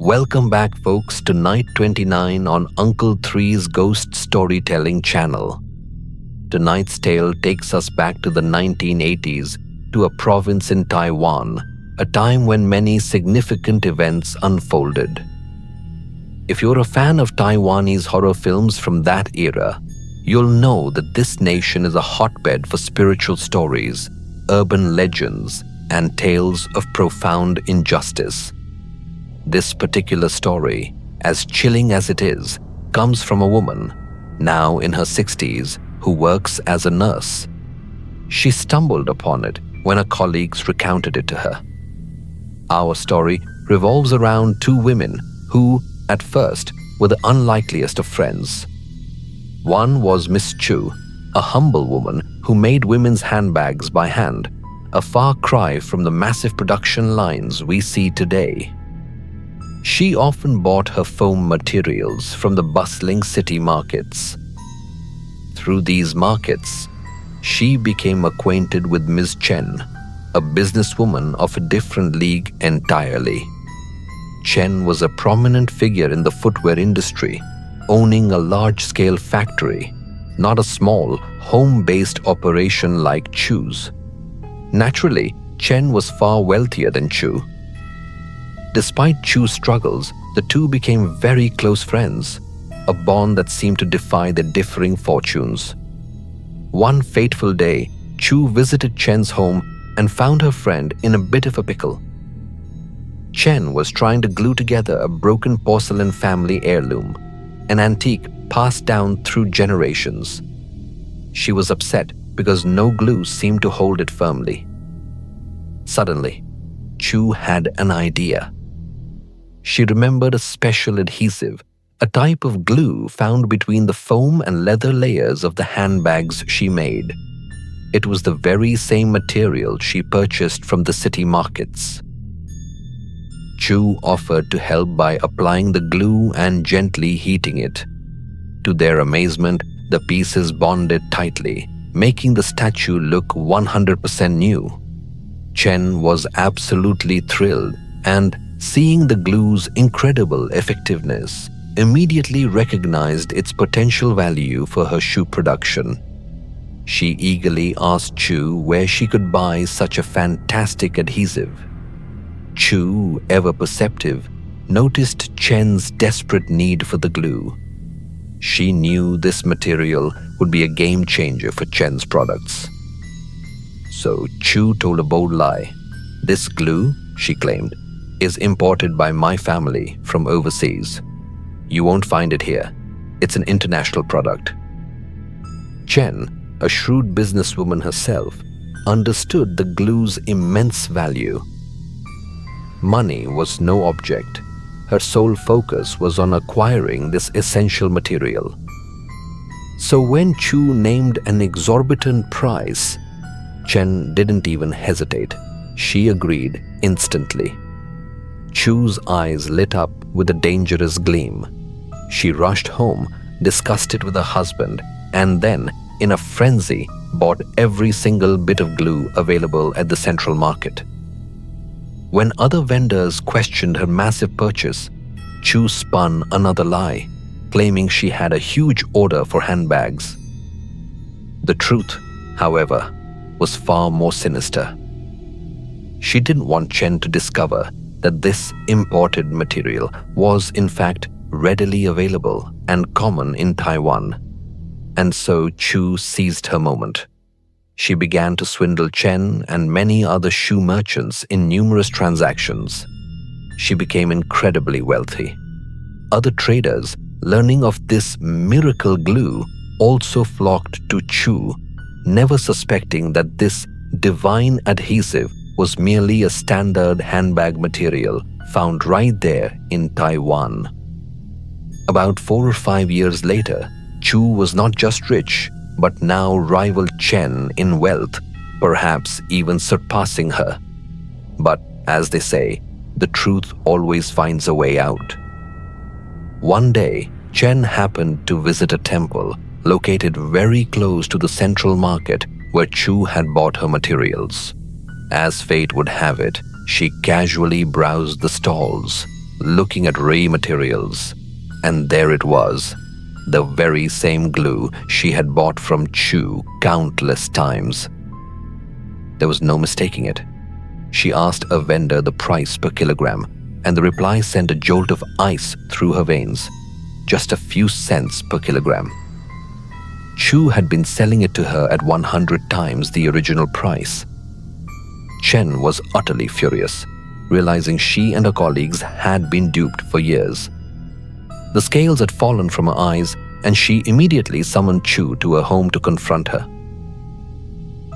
Welcome back, folks, to Night 29 on Uncle Three's Ghost Storytelling channel. Tonight's tale takes us back to the 1980s, to a province in Taiwan, a time when many significant events unfolded. If you're a fan of Taiwanese horror films from that era, you'll know that this nation is a hotbed for spiritual stories, urban legends, and tales of profound injustice. This particular story, as chilling as it is, comes from a woman, now in her 60s, who works as a nurse. She stumbled upon it when her colleagues recounted it to her. Our story revolves around two women who, at first, were the unlikeliest of friends. One was Miss Chu, a humble woman who made women's handbags by hand, a far cry from the massive production lines we see today. She often bought her foam materials from the bustling city markets. Through these markets, she became acquainted with Ms. Chen, a businesswoman of a different league entirely. Chen was a prominent figure in the footwear industry, owning a large-scale factory, not a small, home-based operation like Chu's. Naturally, Chen was far wealthier than Chu. Despite Chu's struggles, the two became very close friends, a bond that seemed to defy their differing fortunes. One fateful day, Chu visited Chen's home and found her friend in a bit of a pickle. Chen was trying to glue together a broken porcelain family heirloom, an antique passed down through generations. She was upset because no glue seemed to hold it firmly. Suddenly, Chu had an idea. She remembered a special adhesive, a type of glue found between the foam and leather layers of the handbags she made. It was the very same material she purchased from the city markets. Chu offered to help by applying the glue and gently heating it. To their amazement, the pieces bonded tightly, making the statue look 100% new. Chen was absolutely thrilled and, seeing the glue's incredible effectiveness, immediately recognized its potential value for her shoe production. She eagerly asked Chu where she could buy such a fantastic adhesive. Chu, ever perceptive, noticed Chen's desperate need for the glue. She knew this material would be a game changer for Chen's products. So Chu told a bold lie. "This glue," she claimed, "is imported by my family from overseas. You won't find it here. It's an international product." Chen, a shrewd businesswoman herself, understood the glue's immense value. Money was no object. Her sole focus was on acquiring this essential material. So when Chu named an exorbitant price, Chen didn't even hesitate. She agreed instantly. Chu's eyes lit up with a dangerous gleam. She rushed home, discussed it with her husband, and then, in a frenzy, bought every single bit of glue available at the central market. When other vendors questioned her massive purchase, Chu spun another lie, claiming she had a huge order for handbags. The truth, however, was far more sinister. She didn't want Chen to discover that this imported material was in fact readily available and common in Taiwan. And so Chu seized her moment. She began to swindle Chen and many other shoe merchants in numerous transactions. She became incredibly wealthy. Other traders, learning of this miracle glue, also flocked to Chu, never suspecting that this divine adhesive was merely a standard handbag material found right there in Taiwan. About 4 or 5 years later, Chu was not just rich, but now rivaled Chen in wealth, perhaps even surpassing her. But, as they say, the truth always finds a way out. One day, Chen happened to visit a temple located very close to the central market where Chu had bought her materials. As fate would have it, she casually browsed the stalls. looking at Ray materials. And there it was, the very same glue she had bought from Chu countless times. There was no mistaking it. She asked a vendor the price per kilogram, and the reply sent a jolt of ice through her veins. Just a few cents per kilogram. Chu had been selling it to her at 100 times the original price. Chen was utterly furious, realizing she and her colleagues had been duped for years. The scales had fallen from her eyes, and she immediately summoned Chu to her home to confront her.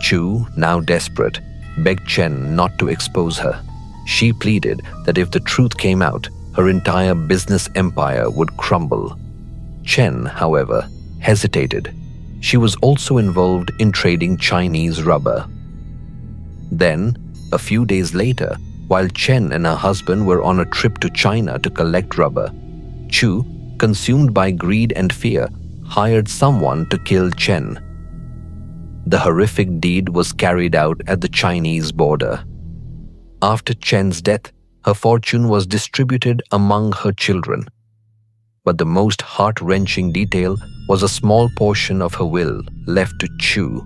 Chu, now desperate, begged Chen not to expose her. She pleaded that if the truth came out, her entire business empire would crumble. Chen, however, hesitated. She was also involved in trading Chinese rubber. Then, a few days later, while Chen and her husband were on a trip to China to collect rubber, Chu, consumed by greed and fear, hired someone to kill Chen. The horrific deed was carried out at the Chinese border. After Chen's death, her fortune was distributed among her children. But the most heart-wrenching detail was a small portion of her will left to Chu.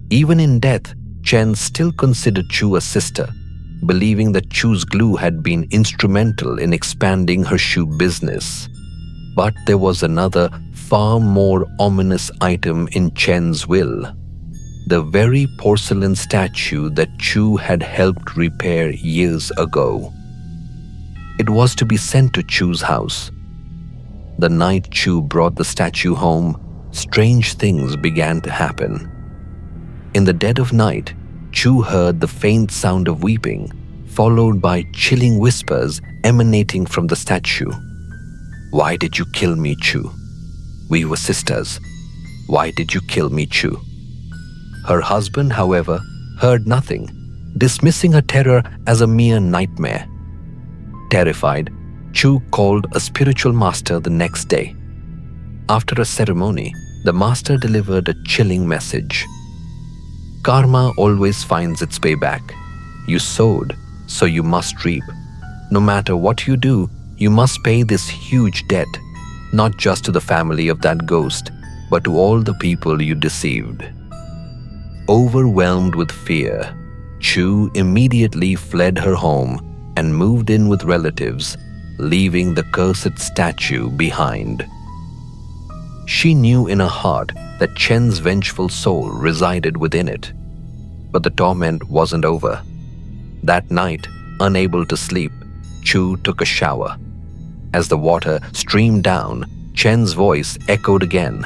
Even in death, Chen still considered Chu a sister, believing that Chu's glue had been instrumental in expanding her shoe business. But there was another, far more ominous item in Chen's will. The very porcelain statue that Chu had helped repair years ago. It was to be sent to Chu's house. The night Chu brought the statue home, strange things began to happen. In the dead of night, Chu heard the faint sound of weeping, followed by chilling whispers emanating from the statue. "Why did you kill me, Chu? We were sisters. Why did you kill me, Chu?" Her husband, however, heard nothing, dismissing her terror as a mere nightmare. Terrified, Chu called a spiritual master the next day. After a ceremony, the master delivered a chilling message. Karma always finds its payback. You sowed, so you must reap. No matter what you do, you must pay this huge debt, not just to the family of that ghost, but to all the people you deceived. Overwhelmed with fear, Chu immediately fled her home and moved in with relatives, leaving the cursed statue behind. She knew in her heart that Chen's vengeful soul resided within it. But the torment wasn't over. That night, unable to sleep, Chu took a shower. As the water streamed down, Chen's voice echoed again.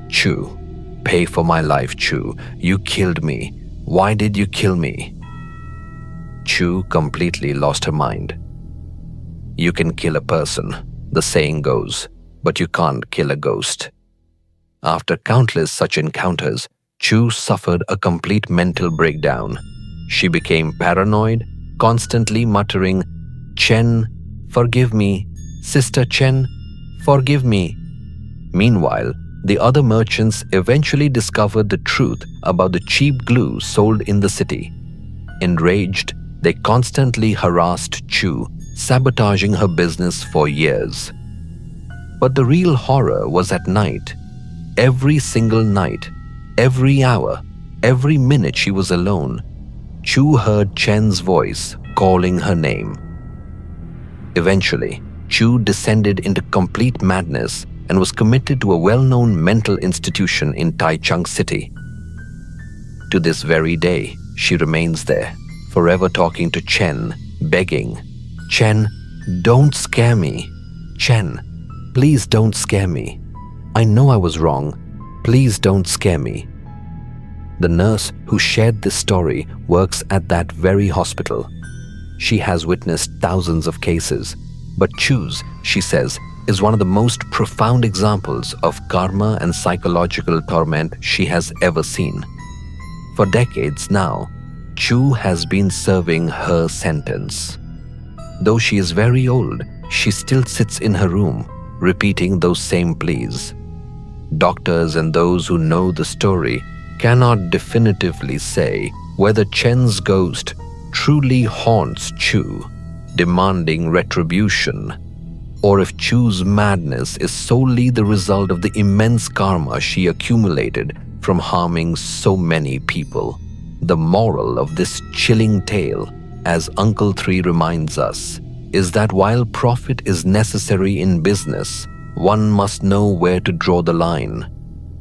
"Chu, pay for my life, Chu. You killed me. Why did you kill me?" Chu completely lost her mind. You can kill a person, the saying goes, but you can't kill a ghost. After countless such encounters, Chu suffered a complete mental breakdown. She became paranoid, constantly muttering, "Chen, forgive me. Sister Chen, forgive me." Meanwhile, the other merchants eventually discovered the truth about the cheap glue sold in the city. Enraged, they constantly harassed Chu, sabotaging her business for years. But the real horror was at night. Every single night, every hour, every minute she was alone, Chu heard Chen's voice calling her name. Eventually, Chu descended into complete madness and was committed to a well-known mental institution in Taichung City. To this very day, she remains there, forever talking to Chen, begging, "Chen, don't scare me. Chen, please don't scare me. I know I was wrong. Please don't scare me." The nurse who shared this story works at that very hospital. She has witnessed thousands of cases, but Chu's, she says, is one of the most profound examples of karma and psychological torment she has ever seen. For decades now, Chu has been serving her sentence. Though she is very old, she still sits in her room, repeating those same pleas. Doctors and those who know the story cannot definitively say whether Chen's ghost truly haunts Chu, demanding retribution, or if Chu's madness is solely the result of the immense karma she accumulated from harming so many people. The moral of this chilling tale, as Uncle 3 reminds us, is that while profit is necessary in business, one must know where to draw the line.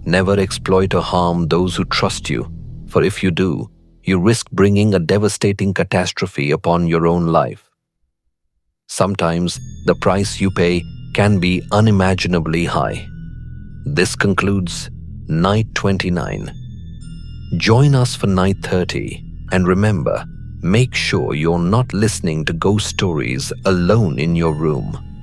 Never exploit or harm those who trust you, for if you do, you risk bringing a devastating catastrophe upon your own life. Sometimes the price you pay can be unimaginably high. This concludes Night 29. Join us for Night 30, and remember, make sure you're not listening to ghost stories alone in your room.